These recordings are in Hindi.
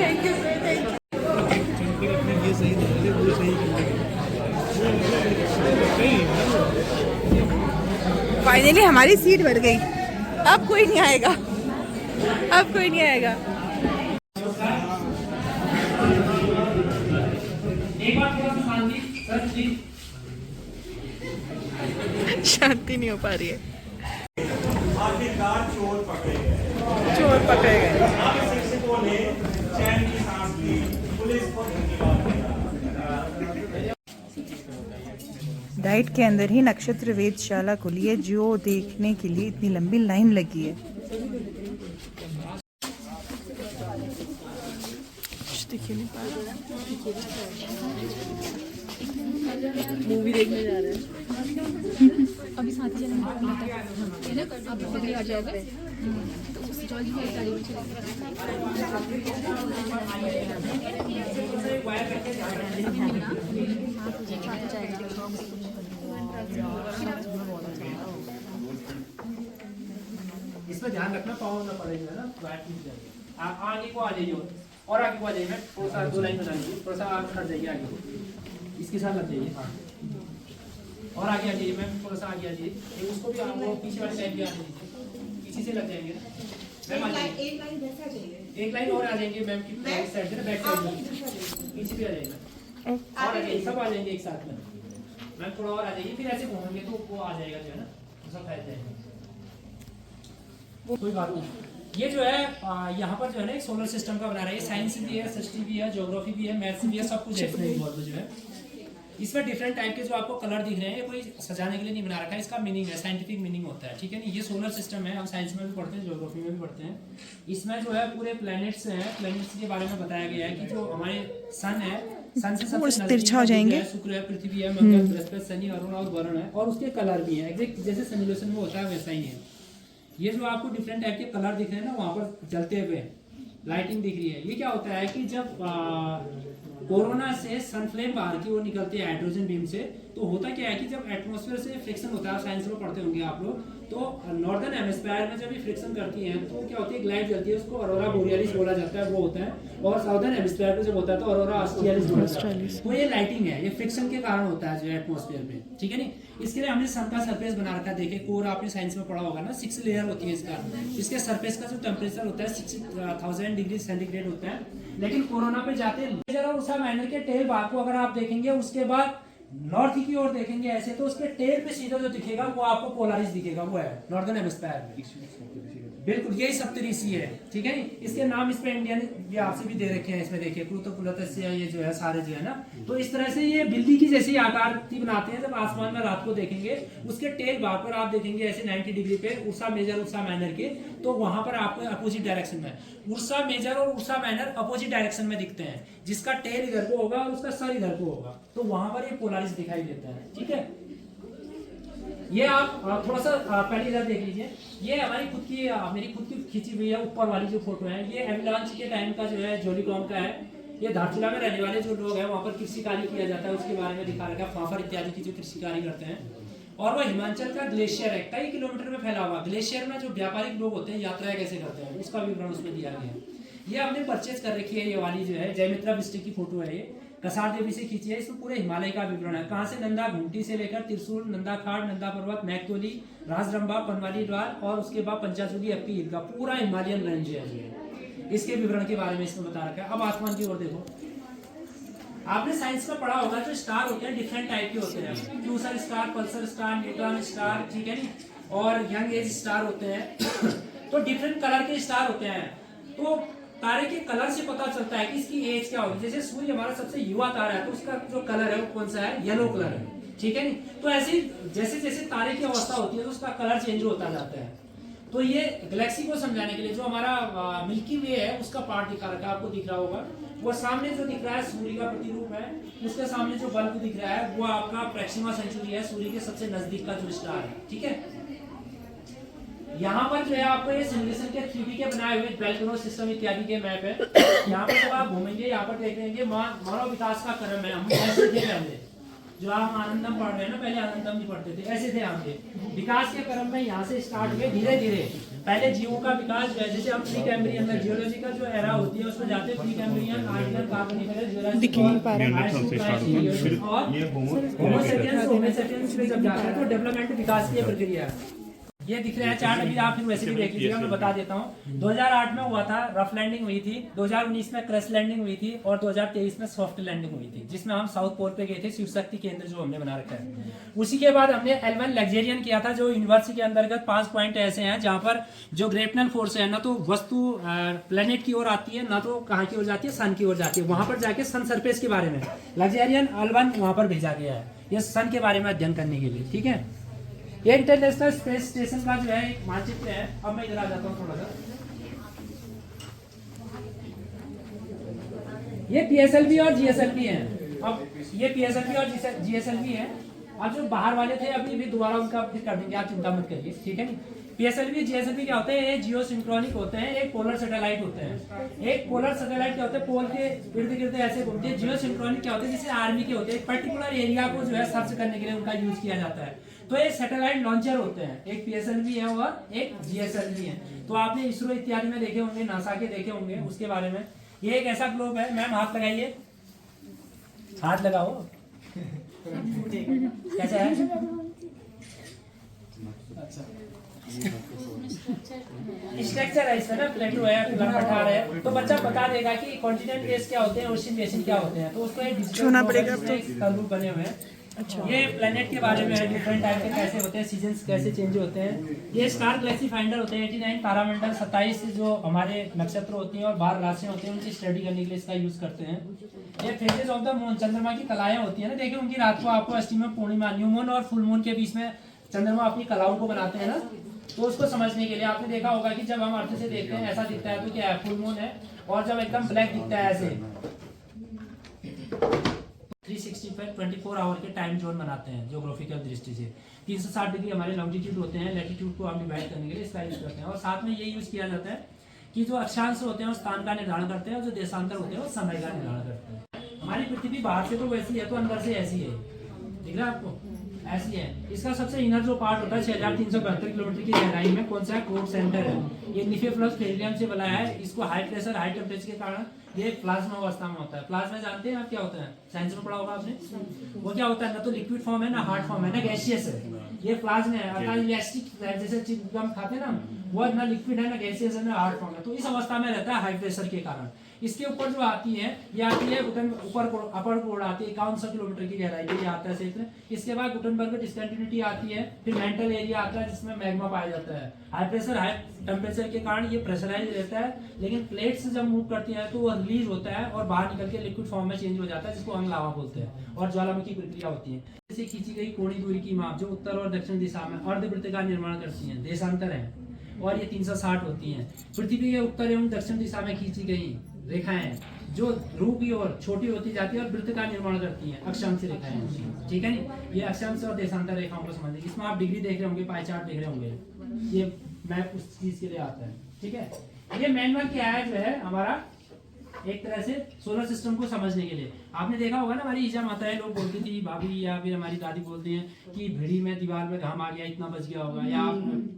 Thank you sir, thank you. Finally हमारी सीट भर गई। अब कोई नहीं आएगा, अब कोई नहीं आएगा। शांति नहीं हो पा रही है। आखिरकार चोर पकड़े गए। चोर पकड़े गए। शिक्षकों ने चैन की सांस ली, पुलिस को धन्यवाद दिया। डाइट के अंदर ही नक्षत्र वेधशाला खुली है, जो देखने के लिए इतनी लंबी लाइन लगी है। देखिए नहीं पा रहा। मूवी देखने जा रहे हैं अभी साथ ही चलेंगे, अब बगली आ जाएगा तो उस जॉली की गाड़ी में इसमें ध्यान रखना, पाँव ना पड़ेगा ना, आप आगे को आ जाइए और आगे को आ जाइए। थोड़ा सा 2 लाइन बना लीजिए, थोड़ा सा आप हट जाइए आगे, इसके साथ लग जाइए। हाँ, और आगे आ जाइए मैम, थोड़ा सा आगे आ जाइए। उसको भी आप वो पीछे वाले साइड भी आ जाइए, पीछे से लग जाएंगे मैम। आ जाइए, एक लाइन और आ जाएंगे मैम की साइड से, बैक साइड में पीछे भी आ जाएगा। और आ जाइए, सब आ जाएंगे एक साथ में मैम। थोड़ा और आ जाइए, फिर ऐसे घूमेंगे तो वो आ जाएगा जो है ना, सब फैल जाएगा। कोई बात नहीं। ये जो है यहाँ पर जो है ना एक सोलर सिस्टम का बना रहा है। साइंस भी है, हिस्ट्री भी है, ज्योग्राफी भी है, मैथ्स भी है, सब कुछ है इसमें इन्वॉल्व जो है। इसमें डिफरेंट टाइप के जो आपको कलर दिख रहे हैं, ये कोई सजाने के लिए नहीं बना रखा है, इसका मीनिंग है, साइंटिफिक मीनिंग होता है, ठीक है नहीं। ये सोलर सिस्टम है, हम साइंस में भी पढ़ते हैं, ज्योग्राफी में भी पढ़ते हैं। इसमें जो है पूरे प्लैनेट्स हैं, प्लैनेट्स के बारे में बताया गया है कि जो हमारे सन है, सन से सबसे तिरछा हो जाएंगे। शुक्र है, पृथ्वी है, मंगल, बृहस्पति, शनि, अरुण और वरुण है, और उसके कलर भी है एग्जैक्ट जैसे सिमुलेशन में होता है वैसा ही है। ये जो आपको डिफरेंट टाइप के कलर दिख रहे हैं ना वहाँ पर जलते हुए लाइटिंग दिख रही है, ये क्या होता है कि जब कोरोना से सनफ्लेम बाहर की ओर निकलते हैं हाइड्रोजन बीम से, तो होता क्या है कि जब एटमॉस्फेयर से फ्रिक्शन होता है, साइंस में पढ़ते होंगे आप लोग, तो नॉर्दर्न हेमिस्फीयर में जब ये फ्रिक्शन करती है तो क्या होती है, लाइट जलती है, उसको ऑरोरा बोरियलिस बोला जाता है, वो होता है। और साउदर्न हेमिस्फीयर में जब होता है तो ऑरोरा ऑस्ट्रियलिस बोला जाता है। तो ये लाइटिंग है, ये फ्रिक्शन के कारण होता है जो एटमॉस्फेयर में, ठीक है नहीं। इसके लिए हमने सन का सरफेस बना रखा है। देखिए कोर आपने साइंस में पढ़ा होगा ना, 6 लेयर होती है इसका। इसके सरफेस का जो टेम्परेचर होता है 6000 डिग्री सेंटीग्रेड होता है। लेकिन कोरोना पे जाते हैं उषा माइनर के टेल भाग को अगर आप देखेंगे, उसके बाद नॉर्थ की ओर देखेंगे ऐसे, तो उसके टेल पे सीधा जो दिखेगा वो आपको पोलारिस दिखेगा, वो है नॉर्दर्न हेमिस्फीयर में। बिल्कुल यही सप्तऋषि है, ठीक है। इसके नाम इस पे इंडियन भी आपसे भी दे रखे हैं, इसमें देखिए कृतपुलतस्य, ये जो है सारे जो है ना, तो इस तरह से ये बिल्ली की जैसी आकृति बनाते हैं। जब आसमान में रात को देखेंगे, उसके टेल भाग पर आप देखेंगे ऐसे 90 डिग्री पे उर्सा मेजर उर्सा माइनर के, तो वहां पर आपको अपोजिट डायरेक्शन में उर्सा मेजर और उर्सा माइनर अपोजिट डायरेक्शन में दिखते हैं। जिसका टेल इधर को होगा और उसका सर इधर को होगा, तो वहां पर ये पोलारिस दिखाई देता है, ठीक है। ये आप थोड़ा सा पहले इधर देख लीजिए, ये हमारी खुद की मेरी खुद की खींची हुई है ऊपर वाली जो फोटो है, ये एवलांच के टाइम का जो है जोलीकॉम का है। ये धारचूला में रहने वाले जो लोग हैं वहाँ पर कृषिकारी किया जाता है, उसके बारे में दिखा रखा है, फाफर इत्यादि की जो कृषिकारी करते हैं। और वो हिमाचल का ग्लेशियर है, कई किलोमीटर में फैला हुआ। ग्लेशियर में जो व्यापारिक लोग होते हैं यात्राएं कैसे करते हैं, उसका विवरण उसमें दिया गया है। ये हमने परचेज कर रखी है, ये वाली जो है जयमित्रा डिस्ट्रिक्ट की फोटो है, ये कसार देवी से खींची है। इसमें पूरे हिमालय का विवरण है, कहाँ से नंदा घुमटी से लेकर त्रिशूल, नंदा खाड़, नंदा पर्वत, मैकतोली, राजरंभा, पनवाली द्वार और उसके बाद पंचाचूली एपी हिल का पूरा हिमालयन रेंज है। इसके विवरण के बारे में इसमें बता रखा है। अब आसमान की ओर देखो, आपने साइंस में पढ़ा होगा जो स्टार होते हैं डिफरेंट टाइप के होते हैं, फ्यूसर star, pulsar star, neutron star, ठीक है नी, और यंग एज स्टार होते हैं तो डिफरेंट कलर के स्टार होते हैं। तो तारे के कलर से पता चलता है कि इसकी एज क्या होगी। जैसे सूर्य हमारा सबसे युवा तारा है, तो उसका जो कलर है वो कौन सा है, येलो कलर है, ठीक है नी। तो ऐसे जैसे जैसे तारे की अवस्था होती है तो उसका कलर चेंज होता जाता है। तो ये गैलेक्सी को समझाने के लिए जो हमारा मिल्की वे है उसका पार्ट दिखा रखा है, आपको दिख रहा होगा। वो सामने जो दिख रहा है सूर्य का प्रतिरूप है, उसके सामने जो बल्ब दिख रहा है वो आपका प्रैक्सिमा सेंचुरी है, सूर्य के सबसे नजदीक का जो स्टार है, ठीक है। यहाँ पर जो है आपको ये सिमुलेशन के 3D के बनाए हुए 12 करोड़ सिस्टम इत्यादि के मैप है। यहाँ पर जब आप घूमेंगे, यहाँ पर देख लेंगे मानव विकास का क्रम है, हम ऐसे थे पहले, जो आप आनंदम पढ़ रहे हैं ना, पहले आनंदम नहीं पढ़ते थे, ऐसे थे हमके विकास के क्रम में। यहाँ से स्टार्ट हुए धीरे धीरे, पहले जीवों का विकास जो है, जैसे हम प्री कैम्ब्रियन में जियोलॉजी का जो एरा होती है उसमें जाते हैं, pre Cambrian, ordinal, Carboniferous, Jurassic और होमो सेपियंस में जब जाते हैं तो डेवलपमेंट विकास की प्रक्रिया है। ये दिख रहा है चार्ट, अभी आप फिर वैसे भी देख लीजिएगा, मैं बता देता हूँ। 2008 में हुआ था, रफ लैंडिंग हुई थी, 2019 में क्रश लैंडिंग हुई थी और 2023 में सॉफ्ट लैंडिंग हुई थी, जिसमें हम साउथ पोल पे गए थे, शिव शक्ति केंद्र जो हमने बना रखा है। उसी के बाद हमने L1 लग्जेरियन किया था, जो यूनिवर्स के अंतर्गत 5 पॉइंट ऐसे हैं जहाँ पर जो ग्रेविटेशनल फोर्स है ना तो वस्तु प्लेनेट की ओर आती है, ना तो कहाँ की ओर जाती है, सन की ओर जाती है। वहां पर जाके सन सरफेस के बारे में लग्जेरियन L1 वहां पर भेजा गया है, ये सन के बारे में अध्ययन करने के लिए, ठीक है। ये इंटरनेशनल स्पेस स्टेशन का जो है एक मानचित्र है। अब मैं इधर आ जाता हूँ थोड़ा सा। ये PSLV और GSLV है। अब ये PSLV और GSLV है। अब जो बाहर वाले थे अभी भी दोबारा उनका अपडेट कर देंगे, आप चिंता मत करिए, ठीक है। PSLV GSLV क्या होते हैं, ये जियो सिंक्रोनिक होते हैं, एक पोलर सैटेलाइट होते हैं। एक पोलर सैटेलाइट क्या होते हैं, पोल के इर्द गिर्द ऐसे घूमते हैं। जियो सिंक्रोनिक क्या होते हैं, जैसे आर्मी के होते हैं, एक पर्टिकुलर एरिया को जो है सर्च करने के लिए उनका यूज किया जाता है। तो ये सैटेलाइट लॉन्चर होते हैं, एक PSLV है और एक GSLV है। तो आपने इसरो इत्यादि में देखे होंगे, नासा के देखे होंगे उसके बारे में। ये एक ऐसा ग्लोब है, मैम हाथ लगाइए, हाथ लगाओ कैसा है, अच्छा स्ट्रक्चर है इसका ना, प्लेटो है, पठार है, तो बच्चा बता देगा कि कॉन्टिनेंट बेस क्या होते हैं, ओशियन बेसिन क्या होते हैं। तो उसको एक छूना पड़ेगा तंबू बने हुए हैं। अच्छा, ये प्लेनेट के बारे में है, डिफरेंट टाइप के कैसे होते हैं, सीजन्स कैसे चेंज होते हैं। ये स्टार गैलेक्सी फाइंडर होते हैं, 89 तारामंडल, 27 जो हमारे नक्षत्र होते हैं और 12 राशियां होती हैं, उनकी स्टडी करने के लिए इसका यूज करते हैं। ये फेजेस ऑफ द मून, चंद्रमा की कलाएं होती है ना, देखिए उनकी रात को आपको अष्टमी में पूर्णिमा, न्यू मून और फुल मून के बीच में चंद्रमा अपनी कलाओं को बनाते हैं ना, तो उसको समझने के लिए आपने देखा होगा कि जब हम अर्थ से देखते हैं ऐसा दिखता है तो क्या है, फुल मून है, और जब एकदम ब्लैक दिखता है ऐसे 365 24 आवर के टाइम जोन बनाते हैं ज्योग्राफिकल दृष्टि से। 360 डिग्री हमारे लॉन्गिट्यूड होते हैं, लैटिट्यूड को हम डिवाइड करने के लिए इसका यूज करते हैं। और साथ में ये यूज किया जाता है कि जो अक्षांश होते हैं वो स्थान का निर्धारण करते हैं और जो देशांतर होते हैं वो समय का निर्धारण करते हैं। हमारी पृथ्वी बाहर से तो वैसी है, तो अंदर से ऐसी है, दिख रहा है आपको, ऐसी है। इसका सबसे इनर जो पार्ट होता है 6372 किलोमीटर की गहराई में कौन सा कोर सेंटर है, ये निफेफ्लस फेरियम से बनाया है। इसको हाई प्रेशर हाई टेम्परेचर के कारण ये प्लाज्मा अवस्था में होता है। प्लाज्मा जानते हैं आप क्या होता है, साइंस में पढ़ा होगा आपने, वो क्या होता है, ना तो लिक्विड फॉर्म है ना हार्ड फॉर्म है ना गैसियस है। ये प्लाज्मा है, अर्थात इलास्टिक जैसे चिपगम खाते हैं ना, वो ना लिक्विड है ना गैसियस है ना हार्ड फॉर्म है। तो इस अवस्था में रहता है हाई प्रेशर के कारण। इसके ऊपर जो आती है ये आती है ऊपर अपर कोड आती है 5100 किलोमीटर की गहराई पे आता है क्षेत्र। इसके बाद गुटनबर्ग डिस्कंटिन्यूटी आती है, फिर मेंटल एरिया आता है जिसमें मैग्मा पाया जाता है। हाई प्रेशर हाई टेम्परेचर के कारण ये प्रेशराइज रहता है, लेकिन प्लेट्स जब मूव करती है तो वो रिलीज होता है और बाहर निकल के लिक्विड फॉर्म में चेंज हो जाता है, जिसको हम लावा बोलते हैं, और ज्वालामुखी प्रक्रिया होती है। जैसे खींची गई कोणीय दूरी की माप जो उत्तर और दक्षिण दिशा में अर्धवृत्त का निर्माण करती है, देशांतर है, और ये 360 होती हैं। पृथ्वी के उत्तर एवं दक्षिण दिशा में खींची गई रेखाएं जो ध्रुव की ओर छोटी होती जाती है और वृत्त का निर्माण करती हैं, अक्षांश रेखाएं, ठीक है नी। ये अक्षांश और देशांतर रेखाओं को समझिए। इसमें आप डिग्री देख रहे होंगे, पाई चार्ट देख रहे होंगे, ये मैप उस चीज के लिए आता है, ठीक है। ये मैनुअल क्या है जो है हमारा एक तरह से सोलर सिस्टम को समझने के लिए। आपने देखा होगा ना, हमारी ईजा माताएं लोग बोलती थी, भाभी या फिर हमारी दादी बोलती हैं कि भिड़ी में दीवार में घाम आ गया, इतना बच गया होगा, या आप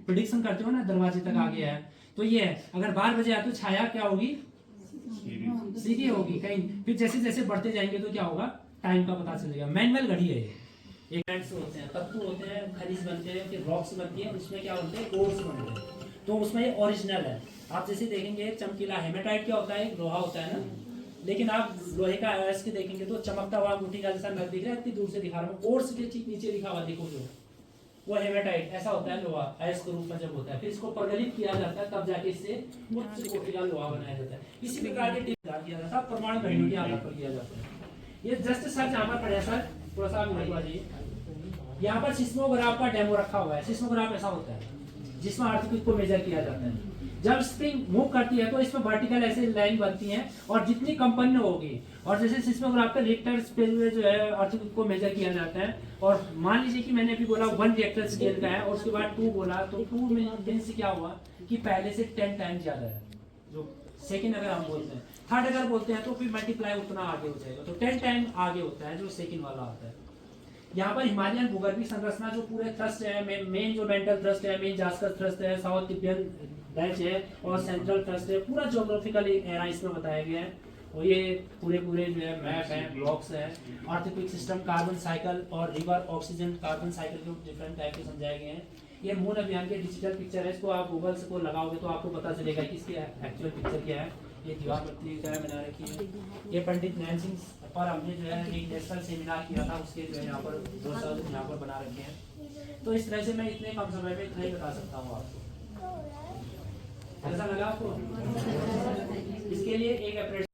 प्रेडिक्शन करते हो ना दरवाजे तक आ गया है, तो ये है अगर 12 बजे आए तो छाया क्या होगी, सीधी होगी कहीं, फिर जैसे जैसे बढ़ते जाएंगे तो क्या होगा, टाइम का पता चलेगा। मैनुअल घड़ी है ये। एक होते हैं, तत्व होते हैं, खनिज बनते हैं, फिर रॉक्स बनती है, उसमें क्या होते हैं, कोर्स बनते हैं, तो उसमें ये ओरिजिनल है। आप जैसे देखेंगे चमकीला हेमेटाइट क्या होता है, लोहा होता है ना, लेकिन आप लोहे का आयस के देखेंगे तो चमकता हुआ अंगूठी का जैसा नग दिख रहा है, इतनी दूर से दिखा रहा हूँ, कोर्स के ठीक नीचे लिखा हुआ देखो जो, वो हेमेटाइट ऐसा होता है लोहा, आयस के रूप में जब होता है, फिर इसको प्रगलित किया जाता है, तब जाके इससे उच्च कोटि का लोहा बनाया जाता है। इसी प्रकार के टिप किया जाता है, परमाणु घड़ियों के आधार पर किया जाता है। ये जस्ट सर जहाँ पर पढ़े सर थोड़ा सा यहाँ पर सिस्मोग्राफ का डेमो रखा हुआ है। सिस्मोग्राफ ऐसा होता है, जिसमें अर्थक्वेक को मेजर किया जाता है। जब स्प्रिंग मूव करती है तो इसमें वर्टिकल ऐसे लाइन बनती है और जितनी कंपन होगी और जैसे सिस्मोग्राफ पे रिक्टर स्केल में जो है अर्थक्वेक को मेजर किया जाता है। और मान लीजिए कि मैंने अभी बोला 1 रिक्टर स्केल का है और उसके बाद 2 बोला, तो 2 में से क्या हुआ कि पहले से 10 टाइम्स ज्यादा है। जो सेकंड अगर हम बोलते हैं, थर्ड अगर बोलते हैं तो फिर मल्टीप्लाई उतना आगे हो जाएगा, तो 10 टाइम आगे होता है जो सेकंड वाला आता है। यहाँ पर हिमालयन भूगर्भीय संरचना जो पूरे थ्रस्ट है, मेन जो मेंटल थ्रस्ट है, मेन जास्कर थ्रस्ट है, साउथ तिब्बतियन बेल्ट है और सेंट्रल थ्रस्ट है, पूरा ज्योग्राफिकल एरा इसमें बताया गया है। और ये पूरे जो है मैप है, ब्लॉक्स है, अर्थक्वेक सिस्टम, कार्बन साइकिल और रिवर ऑक्सीजन कार्बन साइकिल के डिफरेंट टाइप के समझाए गए हैं। ये मून अभियान के डिजिटल पिक्चर है, इसको आप गूगल से को लगाओगे तो आपको पता चलेगा कि इसकी एक्चुअल पिक्चर क्या है। ये दीवार प्रतियोगिता बना रखी है। ये पंडित नैन सिंह पर हमने जो है एक नेशनल सेमिनार किया था, उसके जो है यहाँ पर 2 साल यहाँ पर बना रखे हैं। तो इस तरह से मैं इतने कम समय में इतना ही बता सकता हूँ आपको। ऐसा लगा आपको? इसके लिए एक अप्रेंटिस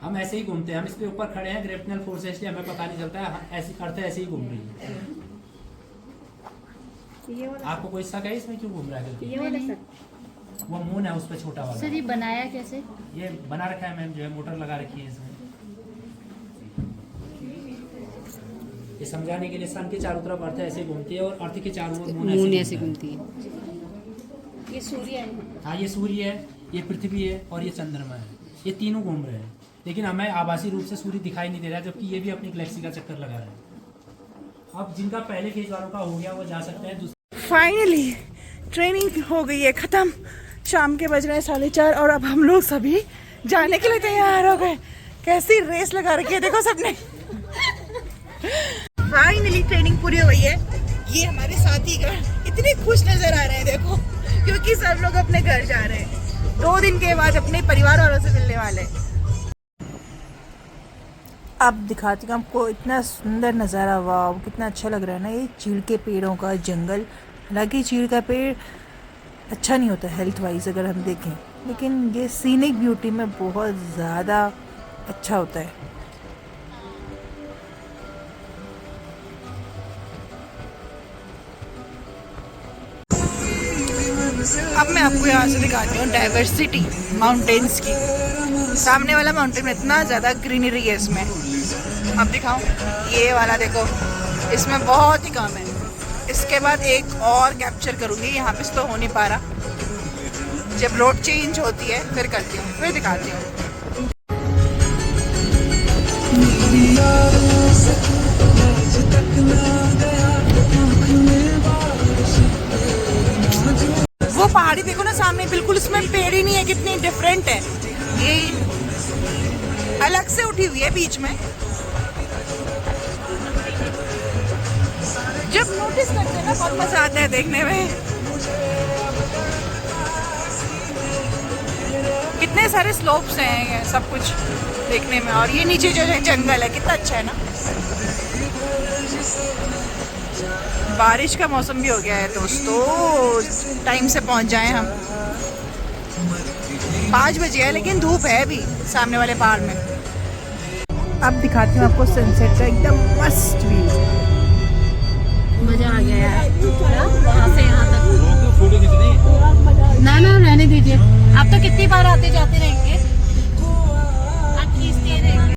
हम ऐसे ही घूमते हैं, हम इसके ऊपर खड़े हैं, ग्रेविटेशनल फोर्स है इसलिए हमें पता नहीं चलता है, ऐसी करते ऐसे ही घूम रही है। आपको कोई शक है इसमें क्यों घूम रहा है? ये वाला सर, वो मून है उस पर छोटा वाला। सर ये बनाया कैसे? ये बना रखा है मैम, जो है मोटर लगा रखी है इसमें। ये समझाने के लिए सन के चारों तरफ अर्थ ऐसे घूमती है और अर्थ के चारों ओर मून ऐसे घूमती है। ये सूर्य है। हाँ, ये सूर्य है, ये पृथ्वी है और ये चंद्रमा है। ये तीनों घूम रहे हैं, लेकिन हमें आभासी रूप से सूर्य दिखाई नहीं दे रहा है, जबकि ये भी अपनी गैलेक्सी का चक्कर लगा रहे हैं। अब जिनका पहले फेज वालों का हो गया वो जा सकते हैं। फाइनली ट्रेनिंग हो गई है खत्म। शाम के बज रहे हैं 4:30 और अब हम लोग सभी जाने के लिए तैयार हो गए। कैसी रेस लगा रखी है देखो सबने। फाइनली ट्रेनिंग पूरी हो गई है। ये हमारे साथी का इतने खुश नजर आ रहे हैं देखो, क्योंकि सब लोग अपने घर जा रहे हैं 2 दिन के बाद अपने परिवार वालों से मिलने वाले। अब दिखाती हूँ आपको इतना सुंदर नज़ारा। वाह कितना अच्छा लग रहा है ना, ये चीड़ के पेड़ों का जंगल। हालांकि चीड़ का पेड़ अच्छा नहीं होता हेल्थ वाइज अगर हम देखें, लेकिन ये सीनिक ब्यूटी में बहुत ज़्यादा अच्छा होता है। अब मैं आपको यहाँ से दिखाती हूँ डाइवर्सिटी माउंटेन्स की। सामने वाला माउंटेन में इतना ज़्यादा ग्रीनरी है इसमें। अब दिखाऊँ, ये वाला देखो, इसमें बहुत ही कम है। इसके बाद एक और कैप्चर करूँगी, यहाँ पे तो हो नहीं पा रहा। जब रोड चेंज होती है फिर करती हूँ, फिर दिखाती हूँ। वो पहाड़ी देखो ना सामने, बिल्कुल इसमें पेड़ ही नहीं है, कितनी डिफरेंट है। ये अलग से उठी हुई है बीच में। जब नोटिस करते हैं ना बहुत मजा आता है देखने में। कितने सारे स्लोप्स हैं, सब कुछ देखने में। और ये नीचे जो है जंगल है, कितना अच्छा है ना। बारिश का मौसम भी हो गया है दोस्तों, टाइम से पहुंच जाएं हम। 5 बजे है लेकिन धूप है अभी सामने वाले पहाड़ में। अब दिखाती हूँ आपको सनसेट का एकदम मस्त व्यू। मजा आ गया यार, वहाँ से यहाँ तक। ना रहने दीजिए, आप तो कितनी बार आते जाते रहेंगे।